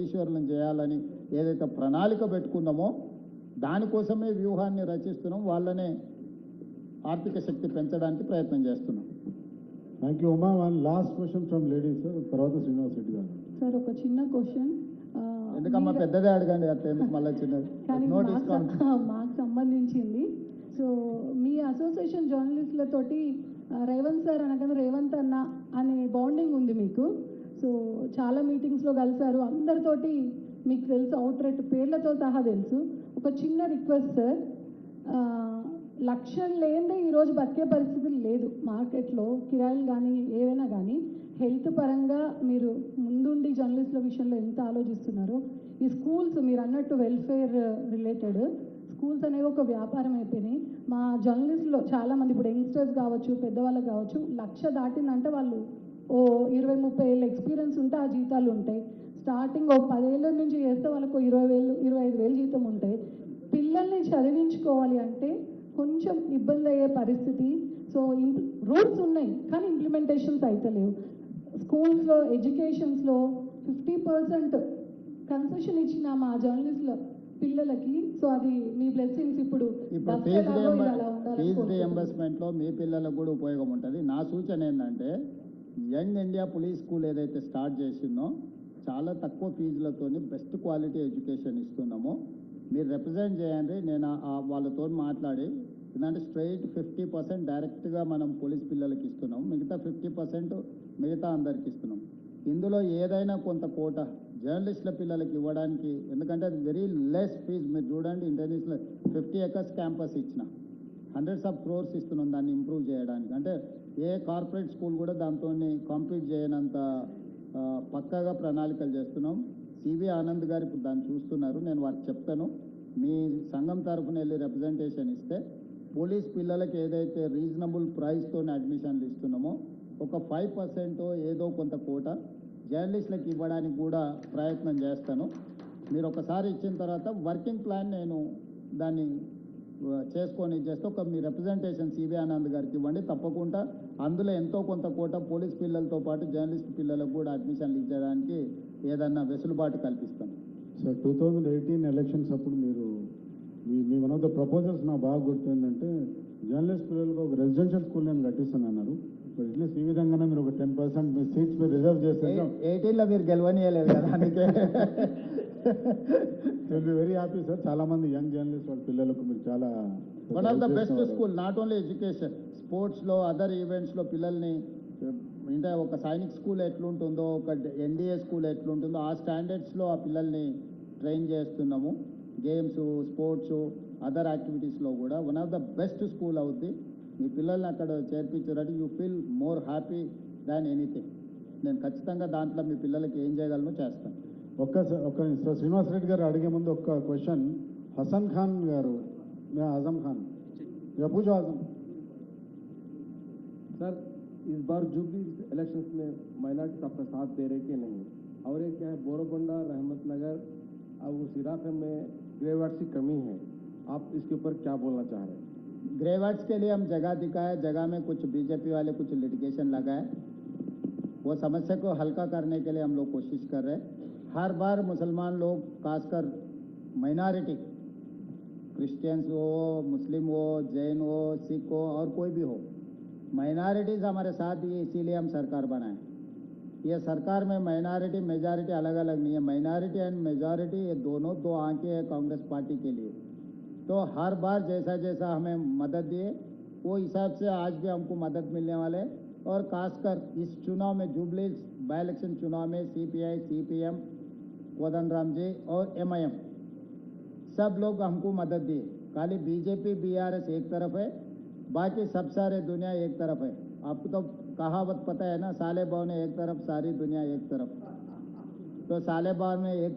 ఈశ్వరులను చేయాలని ఏదైతే ప్రణాళిక పెట్టుకున్నామో దానికోసమే వ్యూహాన్ని రచిస్తున్నాం. వాళ్ళనే ఆర్థిక శక్తి పెంచడానికి ప్రయత్నం చేస్తున్నాం. Thank you Uma. One last question from ladies sir, తర్వాత శ్రీనివాస్ రెడ్డి గారు. సార్ ఒక చిన్న క్వశ్చన్. ఎందుకమ్మా పెద్దదే అడగండి, అట్లా ఎందుకు మళ్ళీ చిన్నది. మాకు సంబంధించింది. సో మీ అసోసియేషన్ జర్నలిస్టులతోటి రేవంత్ సార్ అనగానే రేవంత్ అన్న అనే బాండింగ్ ఉంది మీకు. సో చాలా మీటింగ్స్లో కలిసారు, అందరితోటి మీకు తెలుసు, అవుట్రెట్ పేర్లతో సహా తెలుసు. ఒక చిన్న రిక్వెస్ట్ సార్, లక్ష్యం లేదే ఈరోజు బతికే పరిస్థితి లేదు. మార్కెట్లో కిరాయిలు కానీ ఏవైనా కానీ హెల్త్ పరంగా మీరు ముందుండి జర్నలిస్టుల విషయంలో ఎంత ఆలోచిస్తున్నారో, ఈ స్కూల్స్ మీరు అన్నట్టు వెల్ఫేర్ రిలేటెడ్ స్కూల్స్ అనేవి ఒక వ్యాపారం అయిపోయినాయి. మా జర్నలిస్టులో చాలామంది ఇప్పుడు యంగ్స్టర్స్ కావచ్చు, పెద్దవాళ్ళకి కావచ్చు, 1,00,000 దాటిందంటే వాళ్ళు ఓ 20-30 ఏళ్ళ ఎక్స్పీరియన్స్ ఉంటే ఆ జీతాలు ఉంటాయి. స్టార్టింగ్ ఒక 10 ఏళ్ళ నుంచి చేస్తే వాళ్ళకు 20,000 25,000 జీతం ఉంటాయి. పిల్లల్ని చదివించుకోవాలి అంటే కొంచెం ఇబ్బంది అయ్యే పరిస్థితి. సో రూల్స్ ఉన్నాయి కానీ ఇంప్లిమెంటేషన్స్ అయితే లేవు. స్కూల్స్లో ఎడ్యుకేషన్స్లో 50% కన్సెషన్ ఇచ్చిన మా జర్నలిస్టుల పిల్లలకి. సో అది మీ బ్లెస్సింగ్స్. ఇప్పుడు ఫీజు రీఎంబర్స్మెంట్లో మీ పిల్లలకు కూడా ఉపయోగం ఉంటుంది. నా సూచన ఏంటంటే యంగ్ ఇండియా పోలీస్ స్కూల్ ఏదైతే స్టార్ట్ చేసిందో చాలా తక్కువ ఫీజులతోని బెస్ట్ క్వాలిటీ ఎడ్యుకేషన్ ఇస్తున్నామో మీరు రిప్రజెంట్ చేయండి. నేను వాళ్ళతో మాట్లాడి, ఎందుకంటే స్ట్రైట్ 50% డైరెక్ట్గా మనం పోలీస్ పిల్లలకి ఇస్తున్నాం, మిగతా 50% మిగతా అందరికి ఇస్తున్నాం. ఇందులో ఏదైనా కొంత కోట జర్నలిస్టుల పిల్లలకి ఇవ్వడానికి, ఎందుకంటే అది వెరీ లెస్ ఫీజ్. మీరు చూడండి, ఇంటర్నేషనల్ 50 acres క్యాంపస్ ఇచ్చిన hundreds of crores ఇస్తున్నాం దాన్ని ఇంప్రూవ్ చేయడానికి. అంటే ఏ కార్పొరేట్ స్కూల్ కూడా దాంతో కాంపీట్ చేయనంత పక్కాగా ప్రణాళికలు చేస్తున్నాం. సివి ఆనంద్ గారు ఇప్పుడు దాన్ని చూస్తున్నారు. నేను వారికి చెప్తాను, మీ సంఘం తరఫున వెళ్ళి రిప్రజెంటేషన్ ఇస్తే పోలీస్ పిల్లలకి ఏదైతే రీజనబుల్ ప్రైస్తో అడ్మిషన్లు ఇస్తున్నామో ఒక 5% ఏదో కొంత కోట జర్నలిస్టులకు ఇవ్వడానికి కూడా ప్రయత్నం చేస్తాను. మీరు ఒకసారి ఇచ్చిన తర్వాత వర్కింగ్ ప్లాన్ నేను దాన్ని చేసుకొని చేస్తే ఒక మీ రిప్రజెంటేషన్ సివి ఆనంద్ గారికి ఇవ్వండి. తప్పకుండా అందులో ఎంతో కొంత కోట పోలీస్ పిల్లలతో పాటు జర్నలిస్ట్ పిల్లలకు కూడా అడ్మిషన్లు ఇచ్చడానికి ఏదన్నా వెసులుబాటు కల్పిస్తాం. సార్ 2018 ఎలక్షన్స్ అప్పుడు మీరు మీ వన్ ఆఫ్ ద ప్రపోజల్స్ నాకు బాగా గుర్తుందంటే జర్నలిస్ట్ పిల్లలకు ఒక రెసిడెన్షియల్ స్కూల్ నేను కట్టిస్తానన్నారు. అట్లీస్ట్ ఈ విధంగానే మీరు ఒక 10% మీ సీట్స్ మీరు రిజర్వ్ చేస్తే 18లో మీరు గెలవనీయలేదు కదా, అందుకే will be very happy sir. చాలా మంది యంగ్ జర్నలిస్ట్ వాళ్ళ పిల్లలకు మీరు చాలా one of the best school, not only education, స్పోర్ట్స్లో అదర్ ఈవెంట్స్లో పిల్లల్ని, అంటే ఒక సైనిక్ స్కూల్ ఎట్లుంటుందో, ఒక ఎన్డీఏ స్కూల్ ఎట్లుంటుందో ఆ స్టాండర్డ్స్లో ఆ పిల్లల్ని ట్రైన్ చేస్తున్నాము. గేమ్స్, స్పోర్ట్స్, అదర్ యాక్టివిటీస్లో కూడా one of the best school అవుద్ది. మీ పిల్లల్ని అక్కడ చేర్పించారంటే you feel more happy than anything. నేను ఖచ్చితంగా దాంట్లో మీ పిల్లలకి ఏం చేయగలను చేస్తాను. ఒక్క శ్రీనివాస్ రెడ్డి గారు అడిగే ముందు ఒక్క క్వశ్చన్. హసన్ ఖాన్ గారు, आजम खान या पूछो आजम सर, इस बार जुबली इलेक्शंस में माइनॉरिटीज आपका साथ दे रहे कि नहीं, और ये क्या है बोरोबंडा, रहमत नगर और उस इलाके में ग्रेवार्ड्स की कमी है, आप इसके ऊपर क्या बोलना चाह रहे हैं? ग्रेवार्ड्स के लिए हम जगह दिखाए, जगह में कुछ बीजेपी वाले कुछ लिटिगेशन लगाए, वो समस्या को हल्का करने के लिए हम लोग कोशिश कर रहे हैं. हर बार मुसलमान लोग, खासकर माइनॉरिटी, क्रिश्चियंस हो, मुस्लिम हो, जैन हो, सिख हो और कोई भी हो, माइनॉरिटीज़ हमारे साथ ही, इसीलिए हम सरकार बनाए. ये सरकार में माइनॉरिटी मेजॉरिटी अलग अलग नहीं है. माइनॉरिटी एंड मेजॉरिटी ये दोनों दो आंखें हैं कांग्रेस पार्टी के लिए. तो हर बार जैसा जैसा हमें मदद दिए वो हिसाब से आज भी हमको मदद मिलने वाले. और खासकर इस चुनाव में, जुबली बाई इलेक्शन चुनाव में CPI, CPM, कोदंडराम जी और MIM सब लोग हमको मदद दिए. खाली बीजेपी BRS एक तरफ है, बाकी सब सारे दुनिया एक तरफ है. आपको तो कहावत पता है ना, साले बाव ने एक तरफ, सारी दुनिया एक तरफ. तो साले बाव में एक